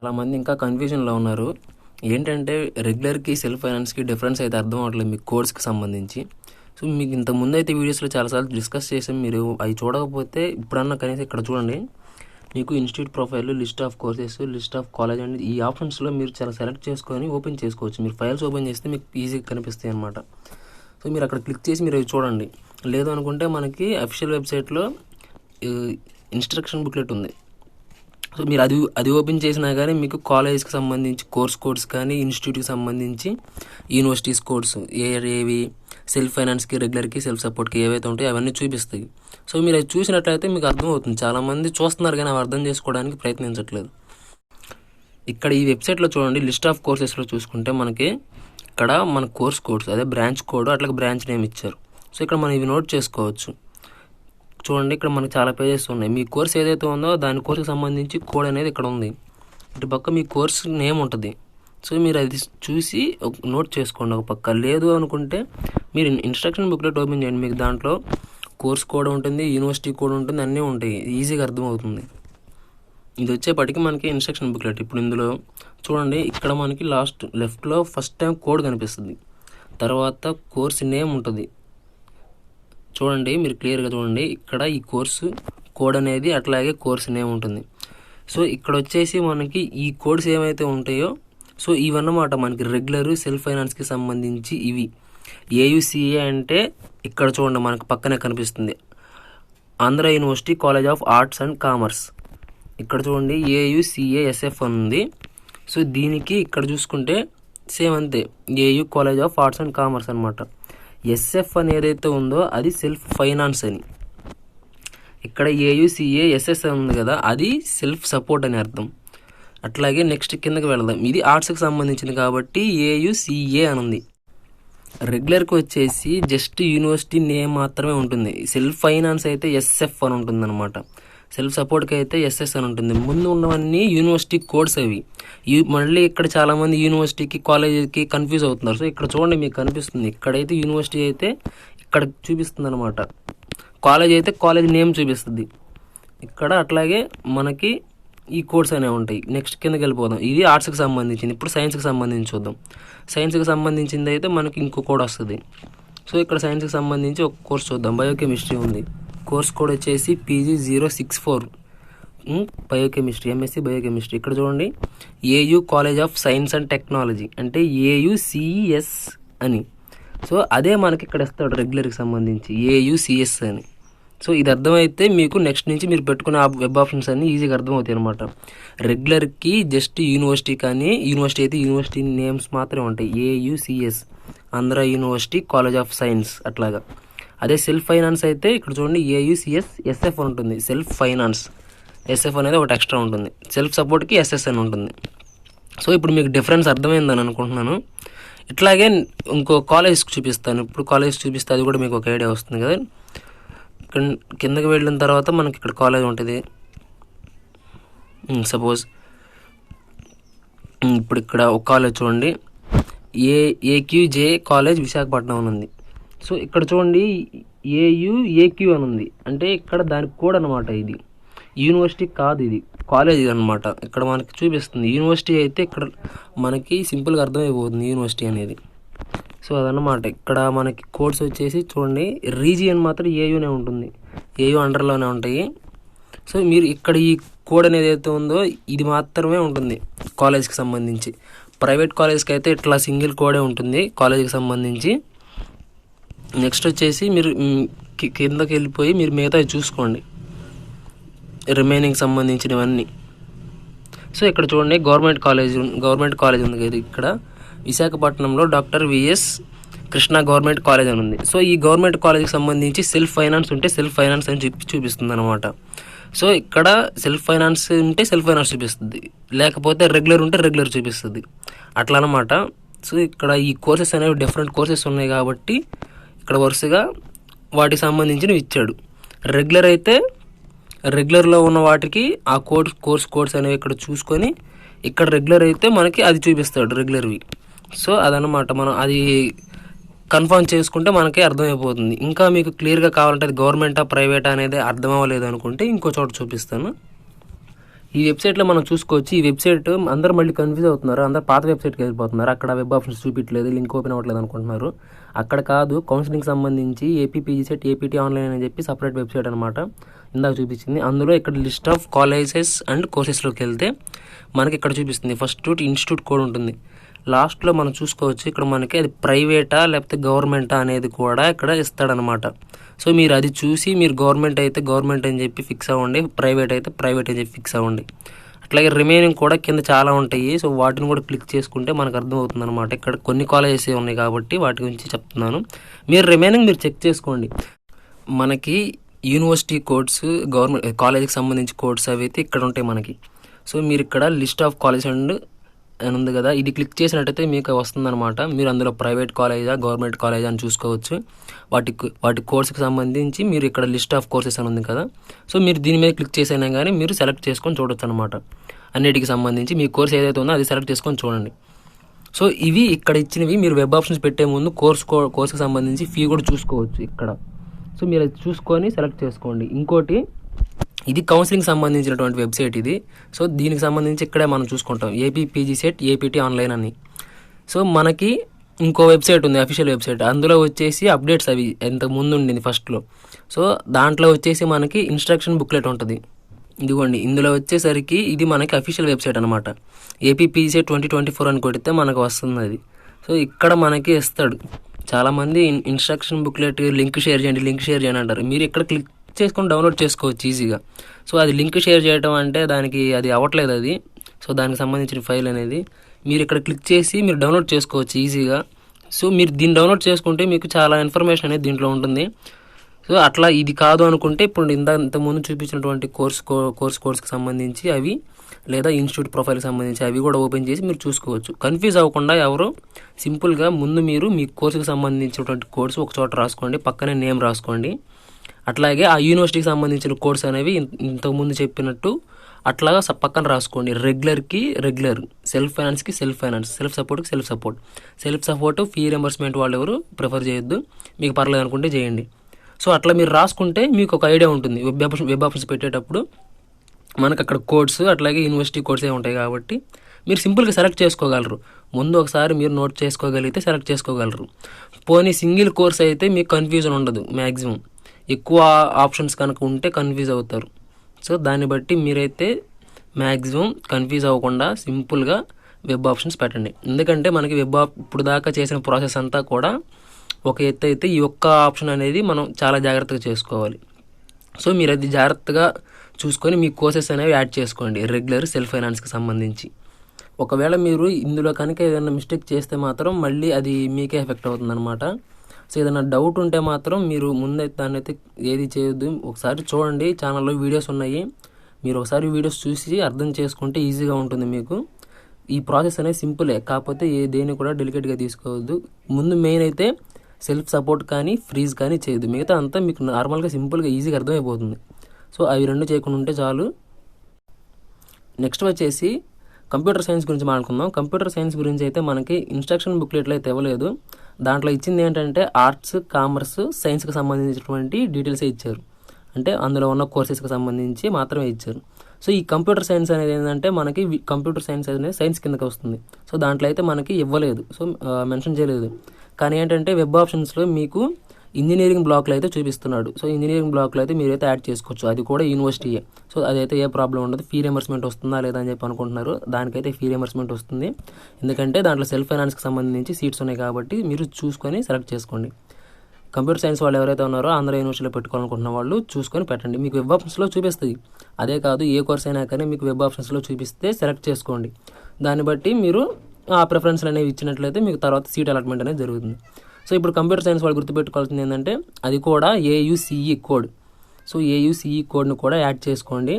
చాలామంది ఇంకా కన్ఫ్యూజన్లో ఉన్నారు. ఏంటంటే రెగ్యులర్‌కి, సెల్ఫ్ ఫైనాన్స్‌కి డిఫరెన్స్ అయితే అర్థం అవ్వట్లేదు మీకు కోర్స్‌కి సంబంధించి. సో, మీకు ఇంతకుముందు అయితే వీడియోస్‌లో చాలాసార్లు డిస్కస్ చేసాం. మీరు అవి చూడకపోతే ఇప్పుడన్నా కనీసం ఇక్కడ చూడండి. మీకు institute profile, list of courses, list of college and ఈ ఆప్షన్స్‌లో మీరు చాలా సెలెక్ట్ చేసుకొని ఓపెన్ చేసుకోవచ్చు. మీరు ఫైల్స్ ఓపెన్ చేస్తే మీకు ఈజీగా కనిపిస్తాయి అన్నమాట. సో, మీరు అక్కడ క్లిక్ చేసి మీరు అవి చూడండి. లేదు అనుకుంటే మనకి అఫీషియల్ వెబ్సైట్లో ఇన్స్ట్రక్షన్ బుక్లెట్ ఉంది. సో, మీరు అది ఓపెన్ చేసినా కానీ మీకు కాలేజ్కి సంబంధించి కోడ్స్ కానీ, ఇన్స్టిట్యూట్కి సంబంధించి యూనివర్సిటీస్ కోడ్స్ ఏవి సెల్ఫ్ ఫైనాన్స్కి, రెగ్యులర్కి, సెల్ఫ్ సపోర్ట్కి ఏవైతే ఉంటాయో అవన్నీ చూపిస్తాయి. సో, మీరు అది చూసినట్లయితే మీకు అర్థమవుతుంది. చాలామంది చూస్తున్నారు కానీ అవి అర్థం చేసుకోవడానికి ప్రయత్నించట్లేదు. ఇక్కడ ఈ వెబ్సైట్లో చూడండి, లిస్ట్ ఆఫ్ కోర్సెస్లో చూసుకుంటే మనకి ఇక్కడ మన కోర్స్ కోడ్స్ అదే బ్రాంచ్ కోడ్ అట్లాగే బ్రాంచ్ నేమ్ ఇచ్చారు. సో, ఇక్కడ మనం ఇవి నోట్ చేసుకోవచ్చు. చూడండి, ఇక్కడ మనకి చాలా పేజెస్ ఉన్నాయి. మీ కోర్స్ ఏదైతే ఉందో దాని కోర్సుకి సంబంధించి కోడ్ అనేది ఇక్కడ ఉంది. ఇటు పక్క మీ కోర్స్ నేమ్ ఉంటుంది. సో, మీరు అది చూసి నోట్ చేసుకోండి ఒక పక్క. లేదు అనుకుంటే మీరు ఇన్స్ట్రక్షన్ బుక్లెట్ ఓపెన్ చేయండి. మీకు దాంట్లో కోర్స్ కోడ్ ఉంటుంది, యూనివర్సిటీ కోడ్ ఉంటుంది, అన్నీ ఉంటాయి. ఈజీగా అర్థమవుతుంది. ఇది వచ్చేపటికి మనకి ఇన్స్ట్రక్షన్ బుక్లెట్. ఇప్పుడు ఇందులో చూడండి, ఇక్కడ మనకి లెఫ్ట్లో ఫస్ట్ టైం కోడ్ కనిపిస్తుంది. తర్వాత కోర్స్ నేమ్ ఉంటుంది. చూడండి, మీరు క్లియర్గా చూడండి. ఇక్కడ ఈ కోర్సు కోడ్ అనేది అట్లాగే కోర్స్ నేమ్ ఉంటుంది. సో, ఇక్కడ వచ్చేసి మనకి ఈ కోడ్స్ ఏమైతే ఉంటాయో సో ఇవన్నమాట మనకి రెగ్యులర్ సెల్ఫ్ ఫైనాన్స్కి సంబంధించి ఇవి. ఏయుసిఏ అంటే ఇక్కడ చూడండి మనకు పక్కనే కనిపిస్తుంది, Andhra university college of arts and commerce. ఇక్కడ చూడండి ఏయుసిఏఎస్ఎఫ్ అని ఉంది. సో, దీనికి ఇక్కడ చూసుకుంటే సేమ్ అంతే, AU college of arts and commerce అనమాట. ఎస్ఎఫ్ అని ఏదైతే ఉందో అది సెల్ఫ్ ఫైనాన్స్ అని. ఇక్కడ ఏయుసిఏఎస్ఎస్ ఉంది కదా, అది సెల్ఫ్ సపోర్ట్ అని అర్థం. అట్లాగే నెక్స్ట్ కిందకి వెళదాం. ఇది ఆర్ట్స్కి సంబంధించింది కాబట్టి ఏయుసిఏ అని ఉంది. రెగ్యులర్కి వచ్చేసి జస్ట్ యూనివర్సిటీ నేమ్ మాత్రమే ఉంటుంది. సెల్ఫ్ ఫైనాన్స్ అయితే ఎస్ఎఫ్ అని ఉంటుంది అనమాట. సెల్ఫ్ సపోర్ట్కి అయితే ఎస్ఎస్ అని ఉంటుంది. ముందు ఉన్నవన్నీ యూనివర్సిటీ కోడ్స్ అవి. మళ్ళీ ఇక్కడ చాలామంది యూనివర్సిటీకి కాలేజీకి కన్ఫ్యూజ్ అవుతున్నారు. సో, ఇక్కడ చూడండి మీకు కనిపిస్తుంది. ఇక్కడైతే యూనివర్సిటీ అయితే ఇక్కడ చూపిస్తుంది అనమాట, కాలేజ్ అయితే కాలేజ్ నేమ్ చూపిస్తుంది ఇక్కడ. అట్లాగే మనకి ఈ కోడ్స్ అనేవి ఉంటాయి. నెక్స్ట్ కిందకి వెళ్ళిపోదాం. ఇది ఆర్ట్స్కి సంబంధించింది. ఇప్పుడు సైన్స్కి సంబంధించి చూద్దాం. సైన్స్కి సంబంధించింది అయితే మనకి ఇంకో కోడ్ వస్తుంది. సో, ఇక్కడ సైన్స్కి సంబంధించి ఒక కోర్స్ చూద్దాం. బయోకెమిస్ట్రీ ఉంది. కోర్స్ కోడ్ వచ్చేసి PG064 బయోకెమిస్ట్రీ, ఎంఎస్సి బయోకెమిస్ట్రీ. ఇక్కడ చూడండి AU college of science and technology అంటే ఏయుసిఎస్ అని. సో, అదే మనకి ఇక్కడ ఇస్తాడు రెగ్యులర్కి సంబంధించి ఏయుసిఎస్ అని. సో, ఇది అర్థమైతే మీకు నెక్స్ట్ నుంచి మీరు పెట్టుకునే వెబ్ ఆప్షన్స్ అన్నీ ఈజీగా అర్థమవుతాయి అనమాట. రెగ్యులర్కి జస్ట్ యూనివర్సిటీ కానీ, యూనివర్సిటీ అయితే యూనివర్సిటీ నేమ్స్ మాత్రమే ఉంటాయి. AUCS Andhra university college of science అట్లాగా. అదే సెల్ఫ్ ఫైనాన్స్ అయితే ఇక్కడ చూడండి ఏయుసిఎస్ఎస్ఎఫ్ ఉంటుంది. సెల్ఫ్ ఫైనాన్స్ ఎస్ఎఫ్ అనేది ఒకటి ఎక్స్ట్రా ఉంటుంది. సెల్ఫ్ సపోర్ట్కి ఎస్ఎస్ అని ఉంటుంది. సో, ఇప్పుడు మీకు డిఫరెన్స్ అర్థమైందని అనుకుంటున్నాను. ఇట్లాగే ఇంకో కాలేజ్కి చూపిస్తాను. ఇప్పుడు కాలేజ్ చూపిస్తే అది కూడా మీకు ఒక ఐడియా వస్తుంది కదా. కిందకి వెళ్ళిన తర్వాత మనకి ఇక్కడ కాలేజ్ ఉంటుంది. సపోజ్ ఇప్పుడు ఇక్కడ ఒక కాలేజ్ చూడండి, ఏక్యూజే కాలేజ్ విశాఖపట్నం ఉంది. సో, ఇక్కడ చూడండి ఏయుఏక్యూ అని ఉంది. అంటే ఇక్కడ దాని కోడ్ అనమాట. ఇది యూనివర్సిటీ కాదు, ఇది కాలేజ్ అనమాట. ఇక్కడ మనకి చూపిస్తుంది. యూనివర్సిటీ అయితే ఇక్కడ మనకి సింపుల్గా అర్థమైపోతుంది యూనివర్సిటీ అనేది. సో, అదనమాట. ఇక్కడ మనకి కోడ్స్ వచ్చేసి చూడండి, రీజియన్ మాత్రం ఏయునే ఉంటుంది, ఏయు అండర్లోనే ఉంటాయి. సో, మీరు ఇక్కడ ఈ కోడ్ అనేది ఏదైతే ఉందో ఇది మాత్రమే ఉంటుంది కాలేజ్కి సంబంధించి. ప్రైవేట్ కాలేజ్కి అయితే ఇట్లా సింగిల్ కోడే ఉంటుంది కాలేజ్కి సంబంధించి. నెక్స్ట్ వచ్చేసి మీరు కిందకి వెళ్ళిపోయి మీరు మిగతా చూసుకోండి, రిమైనింగ్ సంబంధించినవన్నీ. సో, ఇక్కడ చూడండి గవర్నమెంట్ కాలేజ్ ఉంది కదా. ఇక్కడ విశాఖపట్నంలో doctor VS Krishna government college అని ఉంది. సో, ఈ గవర్నమెంట్ కాలేజ్కి సంబంధించి సెల్ఫ్ ఫైనాన్స్ ఉంటే సెల్ఫ్ ఫైనాన్స్ అని చూపిస్తుంది అనమాట. సో, ఇక్కడ సెల్ఫ్ ఫైనాన్స్ ఉంటే సెల్ఫ్ ఫైనాన్స్ చూపిస్తుంది, లేకపోతే రెగ్యులర్ ఉంటే రెగ్యులర్ చూపిస్తుంది అట్లా అనమాట. సో, ఇక్కడ ఈ కోర్సెస్ అనేవి డిఫరెంట్ కోర్సెస్ ఉన్నాయి కాబట్టి ఇక్కడ వరుసగా వాటికి సంబంధించినవి ఇచ్చాడు. రెగ్యులర్ అయితే రెగ్యులర్లో ఉన్న వాటికి ఆ కోర్స్ అనేవి ఇక్కడ చూసుకొని ఇక్కడ రెగ్యులర్ అయితే మనకి అది చూపిస్తాడు రెగ్యులర్వి. సో, అదనమాట. మనం అది కన్ఫర్మ్ చేసుకుంటే మనకి అర్థమైపోతుంది. ఇంకా మీకు క్లియర్గా కావాలంటే అది గవర్నమెంటా ప్రైవేటా అనేది అర్థం అవ్వలేదు అనుకుంటే ఇంకో చోట చూపిస్తాను. ఈ వెబ్సైట్లో మనం చూసుకోవచ్చు. ఈ వెబ్సైట్ అందరూ మళ్ళీ కన్ఫ్యూజ్ అవుతున్నారు. అందరూ పాత వెబ్సైట్కి వెళ్ళిపోతున్నారు. అక్కడ వెబ్ ఆప్షన్స్ చూపించలేదు, లింక్ ఓపెన్ అవ్వట్లేదు అనుకుంటున్నారు. అక్కడ కాదు, కౌన్సిలింగ్ సంబంధించి ఏపీపీజీసెట్ ఏపీటీ ఆన్లైన్ అని చెప్పి సపరేట్ వెబ్సైట్ అనమాట. ఇందాక చూపించింది. అందులో ఇక్కడ లిస్ట్ ఆఫ్ కాలేజెస్ అండ్ కోర్సెస్లోకి వెళ్తే మనకి ఇక్కడ చూపిస్తుంది. ఫస్ట్ ఇన్స్టిట్యూట్ కోడ్ ఉంటుంది. లాస్ట్లో మనం చూసుకోవచ్చు. ఇక్కడ మనకి అది ప్రైవేటా లేకపోతే గవర్నమెంటా అనేది కూడా ఇక్కడ ఇస్తాడనమాట. సో మీరు అది చూసి మీరు గవర్నమెంట్ అయితే గవర్నమెంట్ అని చెప్పి ఫిక్స్ అవ్వండి, ప్రైవేట్ అయితే ప్రైవేట్ అని చెప్పి ఫిక్స్ అవ్వండి. అట్లాగే రిమైనింగ్ కూడా కింద చాలా ఉంటాయి. సో వాటిని కూడా క్లిక్ చేసుకుంటే మనకు అర్థమవుతుంది అనమాట. ఇక్కడ కొన్ని కాలేజెస్ ఉన్నాయి కాబట్టి వాటి గురించి చెప్తున్నాను. మీరు రిమైనింగ్ మీరు చెక్ చేసుకోండి. మనకి యూనివర్సిటీ కోడ్స్, గవర్నమెంట్ కాలేజీకి సంబంధించి కోడ్స్ అవి అయితే ఇక్కడ ఉంటాయి మనకి. సో మీరు ఇక్కడ లిస్ట్ ఆఫ్ కాలేజ్ అని ఉంది కదా, ఇది క్లిక్ చేసినట్టయితే మీకు వస్తుందన్నమాట. మీరు అందులో ప్రైవేట్ కాలేజా గవర్నమెంట్ కాలేజా అని చూసుకోవచ్చు. వాటి కోర్సుకి సంబంధించి మీరు ఇక్కడ లిస్ట్ ఆఫ్ కోర్సెస్ అని ఉంది కదా, సో మీరు దీని మీద క్లిక్ చేసైనా కానీ మీరు సెలెక్ట్ చేసుకొని చూడొచ్చు అనమాట. అన్నిటికి సంబంధించి మీ కోర్స్ ఏదైతే ఉందో అది సెలెక్ట్ చేసుకొని చూడండి. సో ఇవి ఇక్కడ ఇచ్చినవి. మీరు వెబ్ ఆప్షన్స్ పెట్టే ముందు కోర్సుకి సంబంధించి ఫీ కూడా చూసుకోవచ్చు ఇక్కడ. సో మీరు అది చూసుకొని సెలెక్ట్ చేసుకోండి. ఇంకోటి, ఇది కౌన్సిలింగ్ సంబంధించినటువంటి వెబ్సైట్ ఇది. సో దీనికి సంబంధించి ఇక్కడే మనం చూసుకుంటాం ఏపీపీజీసెట్ ఏపీటీ ఆన్లైన్ అని. సో మనకి ఇంకో వెబ్సైట్ ఉంది, అఫీషియల్ వెబ్సైట్. అందులో వచ్చేసి అప్డేట్స్ అవి ఇంతకు ముందు ఉండింది ఫస్ట్లో. సో దాంట్లో వచ్చేసి మనకి ఇన్స్ట్రక్షన్ బుక్లెట్ ఉంటుంది. ఇదిగోండి, ఇందులో వచ్చేసరికి ఇది మనకి అఫీషియల్ వెబ్సైట్ అనమాట. ఏపీపీజీసెట్ 2024 అని కొడితే మనకు వస్తుంది అది. సో ఇక్కడ మనకి ఇస్తాడు. చాలామంది ఇన్స్ట్రక్షన్ బుక్లెట్ లింక్ షేర్ చేయండి అంటారు. మీరు ఇక్కడ క్లిక్ చేసుకొని డౌన్లోడ్ చేసుకోవచ్చు ఈజీగా. సో అది లింక్ షేర్ చేయడం అంటే దానికి అది అవ్వట్లేదు అది. సో దానికి సంబంధించిన ఫైల్ అనేది మీరు ఇక్కడ క్లిక్ చేసి మీరు డౌన్లోడ్ చేసుకోవచ్చు ఈజీగా. సో మీరు దీన్ని డౌన్లోడ్ చేసుకుంటే మీకు చాలా ఇన్ఫర్మేషన్ అనేది దీంట్లో ఉంటుంది. సో అట్లా ఇది కాదు అనుకుంటే ఇప్పుడు ఇంతకుముందు చూపించినటువంటి కోర్స్కి సంబంధించి అవి, లేదా ఇన్స్టిట్యూట్ ప్రొఫైల్కి సంబంధించి అవి కూడా ఓపెన్ చేసి మీరు చూసుకోవచ్చు. కన్ఫ్యూజ్ అవ్వకుండా ఎవరు సింపుల్గా ముందు మీరు మీ కోర్సుకి సంబంధించినటువంటి కోర్సు ఒక చోట రాసుకోండి, పక్కనే నేమ్ రాసుకోండి. అట్లాగే ఆ యూనివర్సిటీకి సంబంధించిన కోర్స్ అనేవి ఇంతకుముందు చెప్పినట్టు అట్లాగా పక్కన రాసుకోండి. రెగ్యులర్కి రెగ్యులర్, సెల్ఫ్ ఫైనాన్స్కి సెల్ఫ్ ఫైనాన్స్, సెల్ఫ్ సపోర్ట్కి సెల్ఫ్ సపోర్ట్ ఫీ రియంబర్స్మెంట్ వాళ్ళు ఎవరు ప్రిఫర్ చేయొద్దు. మీకు పర్లేదు అనుకుంటే చేయండి. సో అట్లా మీరు రాసుకుంటే మీకు ఒక ఐడియా ఉంటుంది. వెబ్ ఆప్షన్స్ పెట్టేటప్పుడు మనకు అక్కడ కోడ్స్ అట్లాగే యూనివర్సిటీ కోడ్స్ ఉంటాయి కాబట్టి మీరు సింపుల్గా సెలెక్ట్ చేసుకోగలరు. ముందు ఒకసారి మీరు నోట్ చేసుకోగలిగితే సెలెక్ట్ చేసుకోగలరు. పోనీ సింగిల్ కోర్స్ అయితే మీకు కన్ఫ్యూజన్ ఉండదు. మ్యాక్సిమం ఎక్కువ ఆప్షన్స్ కనుక ఉంటే కన్ఫ్యూజ్ అవుతారు. సో దాన్ని బట్టి మీరైతే మ్యాక్సిమం కన్ఫ్యూజ్ అవ్వకుండా సింపుల్గా వెబ్ ఆప్షన్స్ పెట్టండి. ఎందుకంటే మనకి ఇప్పుడు దాకా చేసిన ప్రాసెస్ అంతా కూడా ఒక ఎత్తు అయితే ఈ ఒక్క ఆప్షన్ అనేది మనం చాలా జాగ్రత్తగా చేసుకోవాలి. సో మీరు అది జాగ్రత్తగా చూసుకొని మీ కోర్సెస్ అనేవి యాడ్ చేసుకోండి రెగ్యులర్ సెల్ఫ్ ఫైనాన్స్కి సంబంధించి. ఒకవేళ మీరు ఇందులో కనుక ఏదైనా మిస్టేక్ చేస్తే మాత్రం మళ్ళీ అది మీకే ఎఫెక్ట్ అవుతుంది అనమాట. సో ఏదైనా డౌట్ ఉంటే మాత్రం మీరు ముందైతే దాన్ని అయితే ఏది చేయొద్దు. ఒకసారి చూడండి, ఛానల్లో వీడియోస్ ఉన్నాయి. మీరు ఒకసారి వీడియోస్ చూసి అర్థం చేసుకుంటే ఈజీగా ఉంటుంది మీకు. ఈ ప్రాసెస్ అనేది సింపులే, కాకపోతే దేన్ని కూడా డెలికేట్గా తీసుకోవద్దు. ముందు మెయిన్ అయితే సెల్ఫ్ సపోర్ట్ కానీ ఫ్రీజ్ కానీ చేయొద్దు. మిగతా అంతా మీకు నార్మల్గా సింపుల్గా ఈజీగా అర్థమైపోతుంది. సో అవి రెండు చేయకుండా ఉంటే చాలు. నెక్స్ట్ వచ్చేసి కంప్యూటర్ సైన్స్ గురించి మాట్లాడుకుందాం. కంప్యూటర్ సైన్స్ గురించి అయితే మనకి ఇన్స్ట్రక్షన్ బుక్లెట్లు అయితే ఇవ్వలేదు. దాంట్లో ఇచ్చింది ఏంటంటే ఆర్ట్స్, కామర్స్, సైన్స్కి సంబంధించినటువంటి డీటెయిల్సే ఇచ్చారు. అంటే అందులో ఉన్న కోర్సెస్కి సంబంధించి మాత్రమే ఇచ్చారు. సో ఈ కంప్యూటర్ సైన్స్ అనేది ఏంటంటే మనకి కంప్యూటర్ సైన్స్ అనేది సైన్స్ కిందకి వస్తుంది. సో దాంట్లో అయితే మనకి ఇవ్వలేదు, సో మెన్షన్ చేయలేదు. కానీ ఏంటంటే వెబ్ ఆప్షన్స్లో మీకు ఇంజనీరింగ్ బ్లాక్లో అయితే చూపిస్తున్నాడు. సో ఇంజనీరింగ్ బ్లాక్లో అయితే మీరైతే యాడ్ చేసుకోవచ్చు. అది కూడా యూనివర్సిటీయే. సో అదైతే ఏ ప్రాబ్లం ఉండదు. ఫీ రియంబర్స్మెంట్ వస్తుందా లేదా అని చెప్పి అనుకుంటున్నారు. దానికైతే ఫీ రియంబర్స్మెంట్ వస్తుంది. ఎందుకంటే దాంట్లో సెల్ఫ్ ఫైనాన్స్కి సంబంధించి సీట్స్ ఉన్నాయి కాబట్టి మీరు చూసుకొని సెలెక్ట్ చేసుకోండి. కంప్యూటర్ సైన్స్ వాళ్ళు ఎవరైతే ఉన్నారో ఆంధ్ర యూనివర్సిటీలో పెట్టుకోవాలనుకుంటున్న వాళ్ళు చూసుకొని పెట్టండి. మీకు వెబ్ ఆప్షన్స్లో చూపిస్తుంది. అదే కాదు, ఏ కోర్స్ అయినా కానీ మీకు వెబ్ ఆప్షన్స్లో చూపిస్తే సెలెక్ట్ చేసుకోండి. దాన్ని బట్టి మీరు ఆ ప్రిఫరెన్స్లు అనేవి ఇచ్చినట్లయితే మీకు తర్వాత సీట్ అలాట్మెంట్ అనేది జరుగుతుంది. సో ఇప్పుడు కంప్యూటర్ సైన్స్ వాళ్ళు గుర్తుపెట్టుకోవాల్సింది ఏంటంటే అది కూడా ఏయుసిఈ కోడ్. సో ఏయుసిఈ కోడ్ను కూడా యాడ్ చేసుకోండి.